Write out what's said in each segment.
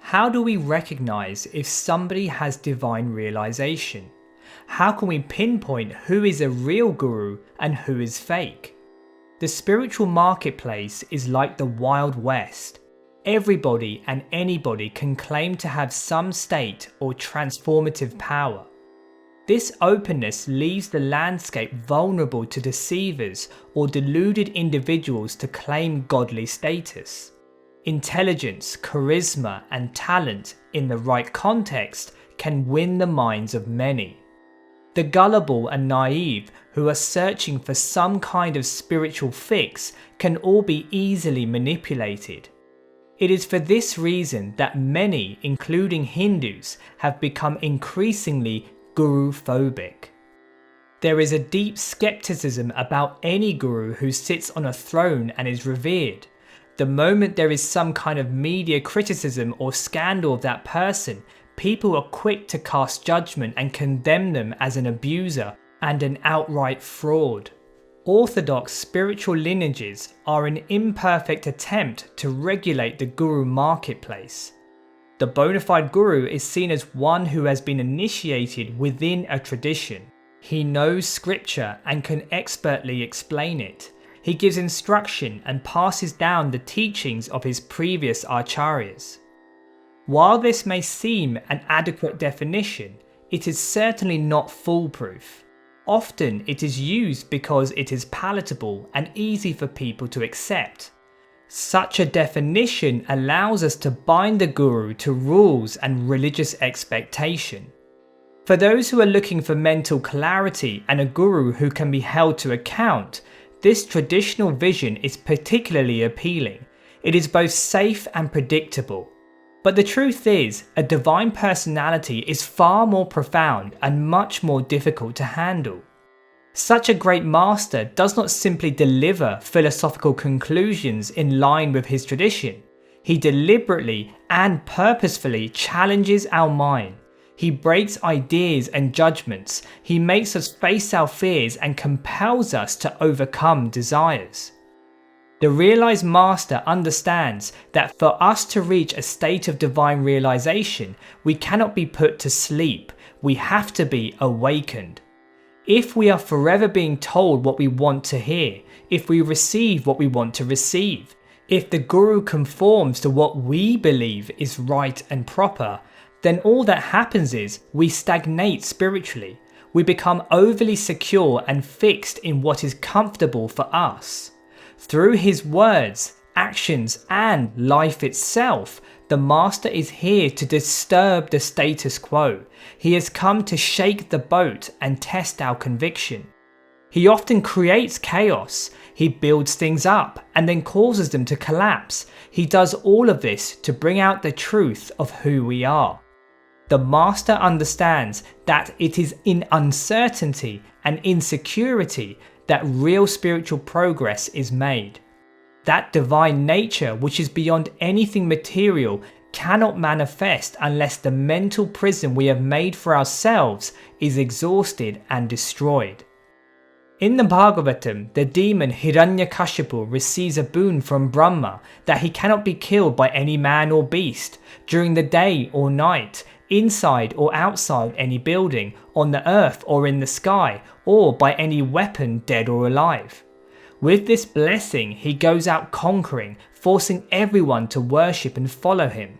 How do we recognize if somebody has divine realization? How can we pinpoint who is a real guru and who is fake? The spiritual marketplace is like the Wild West. Everybody and anybody can claim to have some state or transformative power. This openness leaves the landscape vulnerable to deceivers or deluded individuals to claim godly status. Intelligence, charisma, and talent in the right context can win the minds of many. The gullible and naive who are searching for some kind of spiritual fix can all be easily manipulated. It is for this reason that many, including Hindus, have become increasingly guru-phobic. There is a deep skepticism about any guru who sits on a throne and is revered. The moment there is some kind of media criticism or scandal of that person, people are quick to cast judgment and condemn them as an abuser and an outright fraud. Orthodox spiritual lineages are an imperfect attempt to regulate the guru marketplace. The bona fide guru is seen as one who has been initiated within a tradition. He knows scripture and can expertly explain it. He gives instruction and passes down the teachings of his previous acharyas. While this may seem an adequate definition, it is certainly not foolproof. Often it is used because it is palatable and easy for people to accept. Such a definition allows us to bind the guru to rules and religious expectation. For those who are looking for mental clarity and a guru who can be held to account, this traditional vision is particularly appealing. It is both safe and predictable. But the truth is, a divine personality is far more profound and much more difficult to handle. Such a great master does not simply deliver philosophical conclusions in line with his tradition. He deliberately and purposefully challenges our mind. He breaks ideas and judgments. He makes us face our fears and compels us to overcome desires. The realized master understands that for us to reach a state of divine realization, we cannot be put to sleep. We have to be awakened. If we are forever being told what we want to hear, if we receive what we want to receive, if the guru conforms to what we believe is right and proper, then all that happens is we stagnate spiritually. We become overly secure and fixed in what is comfortable for us. Through his words, actions, and life itself, the master is here to disturb the status quo. He has come to shake the boat and test our conviction. He often creates chaos. He builds things up and then causes them to collapse. He does all of this to bring out the truth of who we are. The master understands that it is in uncertainty and insecurity that real spiritual progress is made. That divine nature, which is beyond anything material, cannot manifest unless the mental prison we have made for ourselves is exhausted and destroyed. In the Bhagavatam, the demon Hiranyakashipu receives a boon from Brahma that he cannot be killed by any man or beast, during the day or night, inside or outside any building, on the earth or in the sky, or by any weapon, dead or alive. With this blessing, he goes out conquering, forcing everyone to worship and follow him.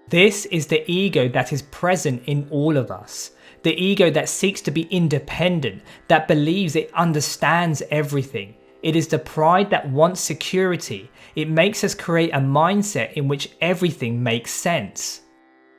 This is the ego that is present in all of us. The ego that seeks to be independent, that believes it understands everything. It is the pride that wants security. It makes us create a mindset in which everything makes sense.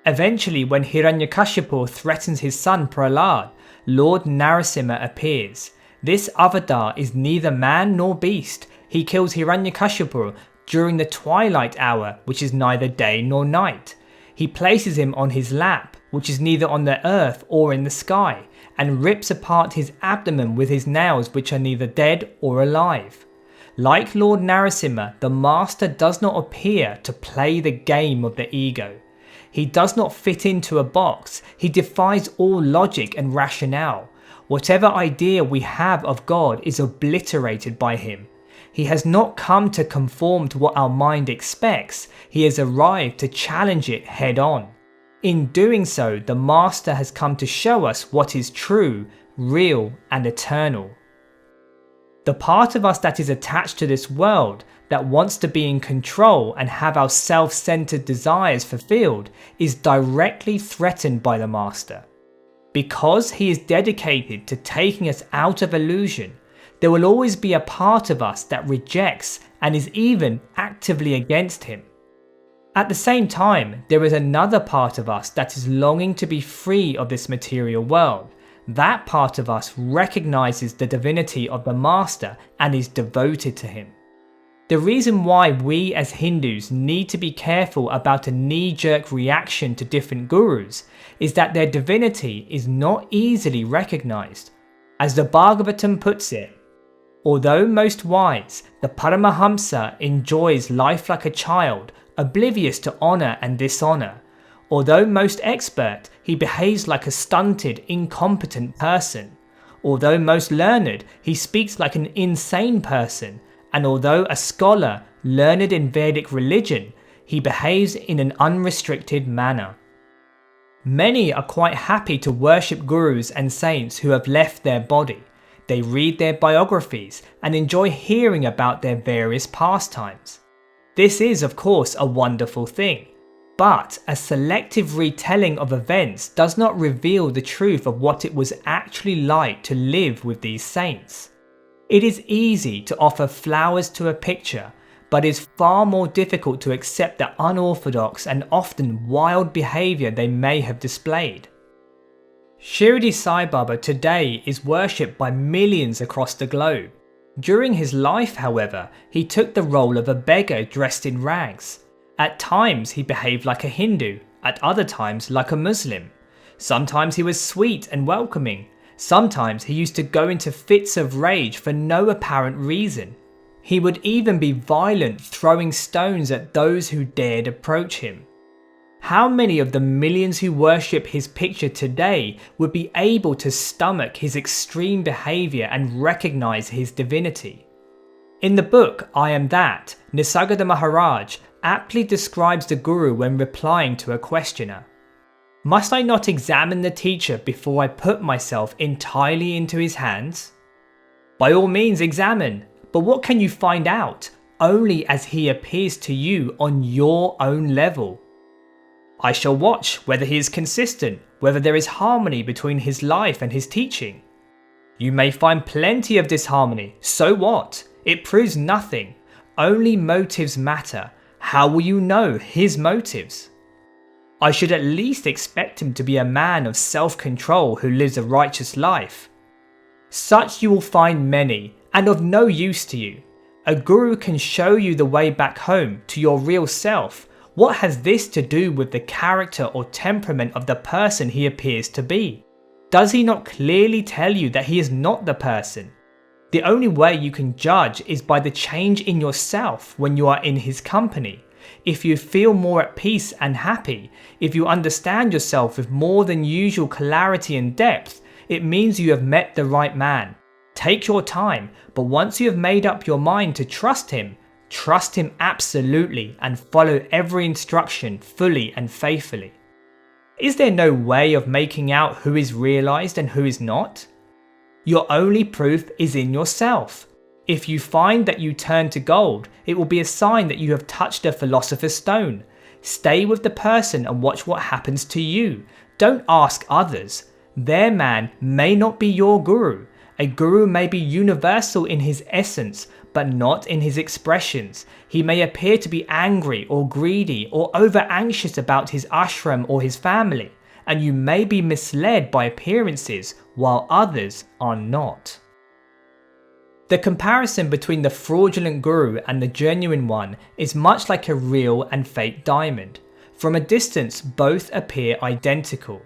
Eventually, when Hiranyakashipu threatens his son Prahlad, Lord Narasimha appears. This avatar is neither man nor beast. He kills Hiranyakashipu during the twilight hour, which is neither day nor night. He places him on his lap, which is neither on the earth or in the sky, and rips apart his abdomen with his nails, which are neither dead or alive. Like Lord Narasimha, the master does not appear to play the game of the ego. He does not fit into a box. He defies all logic and rationale. Whatever idea we have of God is obliterated by him. He has not come to conform to what our mind expects, he has arrived to challenge it head on. In doing so, the Master has come to show us what is true, real, and eternal. The part of us that is attached to this world, that wants to be in control and have our self-centered desires fulfilled, is directly threatened by the Master. Because he is dedicated to taking us out of illusion, there will always be a part of us that rejects and is even actively against him. At the same time, there is another part of us that is longing to be free of this material world. That part of us recognizes the divinity of the Master and is devoted to him. The reason why we as Hindus need to be careful about a knee-jerk reaction to different gurus is that their divinity is not easily recognized. As the Bhagavatam puts it, although most wise, the Paramahamsa enjoys life like a child, oblivious to honour and dishonour. Although most expert, he behaves like a stunted, incompetent person. Although most learned, he speaks like an insane person. And although a scholar, learned in Vedic religion, he behaves in an unrestricted manner. Many are quite happy to worship gurus and saints who have left their body. They read their biographies and enjoy hearing about their various pastimes. This is, of course, a wonderful thing, but a selective retelling of events does not reveal the truth of what it was actually like to live with these saints. It is easy to offer flowers to a picture, but is far more difficult to accept the unorthodox and often wild behaviour they may have displayed. Shirdi Sai Baba today is worshipped by millions across the globe. During his life, however, he took the role of a beggar dressed in rags. At times he behaved like a Hindu, at other times like a Muslim. Sometimes he was sweet and welcoming. Sometimes he used to go into fits of rage for no apparent reason. He would even be violent, throwing stones at those who dared approach him. How many of the millions who worship his picture today would be able to stomach his extreme behaviour and recognise his divinity? In the book I Am That, Nisargadatta Maharaj aptly describes the Guru when replying to a questioner. Must I not examine the teacher before I put myself entirely into his hands? By all means examine, but what can you find out? Only as he appears to you on your own level. I shall watch whether he is consistent, whether there is harmony between his life and his teaching. You may find plenty of disharmony, so what? It proves nothing. Only motives matter. How will you know his motives? I should at least expect him to be a man of self-control who lives a righteous life. Such you will find many, and of no use to you. A guru can show you the way back home to your real self. What has this to do with the character or temperament of the person he appears to be? Does he not clearly tell you that he is not the person? The only way you can judge is by the change in yourself when you are in his company. If you feel more at peace and happy, if you understand yourself with more than usual clarity and depth, it means you have met the right man. Take your time, but once you have made up your mind to trust him absolutely and follow every instruction fully and faithfully. Is there no way of making out who is realized and who is not? Your only proof is in yourself. If you find that you turn to gold, it will be a sign that you have touched a philosopher's stone. Stay with the person and watch what happens to you. Don't ask others. Their man may not be your guru. A guru may be universal in his essence, but not in his expressions. He may appear to be angry or greedy or over-anxious about his ashram or his family, and you may be misled by appearances while others are not. The comparison between the fraudulent guru and the genuine one is much like a real and fake diamond. From a distance, both appear identical.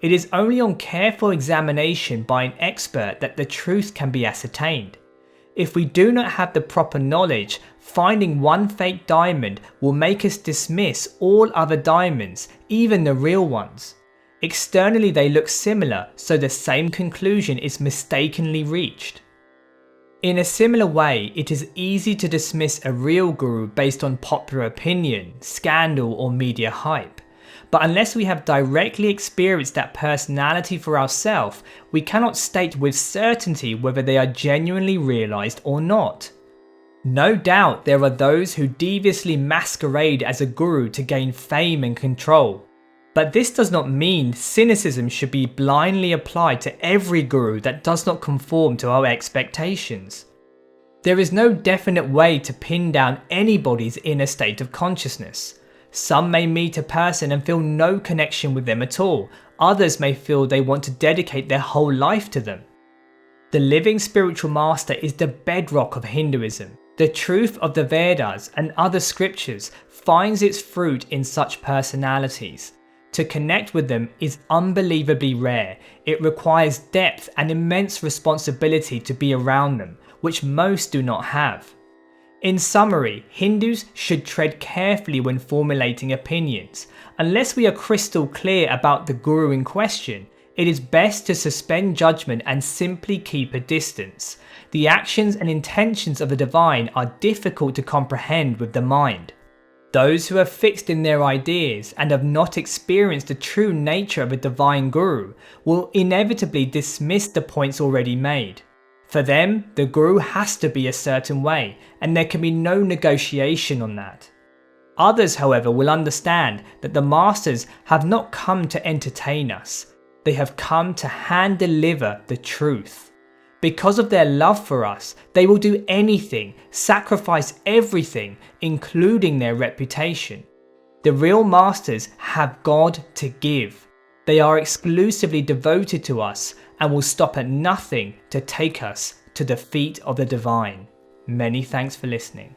It is only on careful examination by an expert that the truth can be ascertained. If we do not have the proper knowledge, finding one fake diamond will make us dismiss all other diamonds, even the real ones. Externally they look similar, so the same conclusion is mistakenly reached. In a similar way, it is easy to dismiss a real guru based on popular opinion, scandal, or media hype. But unless we have directly experienced that personality for ourselves, we cannot state with certainty whether they are genuinely realized or not. No doubt there are those who deviously masquerade as a guru to gain fame and control. But this does not mean cynicism should be blindly applied to every guru that does not conform to our expectations. There is no definite way to pin down anybody's inner state of consciousness. Some may meet a person and feel no connection with them at all. Others may feel they want to dedicate their whole life to them. The living spiritual master is the bedrock of Hinduism. The truth of the Vedas and other scriptures finds its fruit in such personalities. To connect with them is unbelievably rare. It requires depth and immense responsibility to be around them, which most do not have. In summary, Hindus should tread carefully when formulating opinions. Unless we are crystal clear about the guru in question, it is best to suspend judgment and simply keep a distance. The actions and intentions of the divine are difficult to comprehend with the mind. Those who are fixed in their ideas and have not experienced the true nature of a divine guru will inevitably dismiss the points already made. For them, the guru has to be a certain way, and there can be no negotiation on that. Others, however, will understand that the masters have not come to entertain us. They have come to hand deliver the truth. Because of their love for us, they will do anything, sacrifice everything, including their reputation. The real masters have God to give. They are exclusively devoted to us and will stop at nothing to take us to the feet of the divine. Many thanks for listening.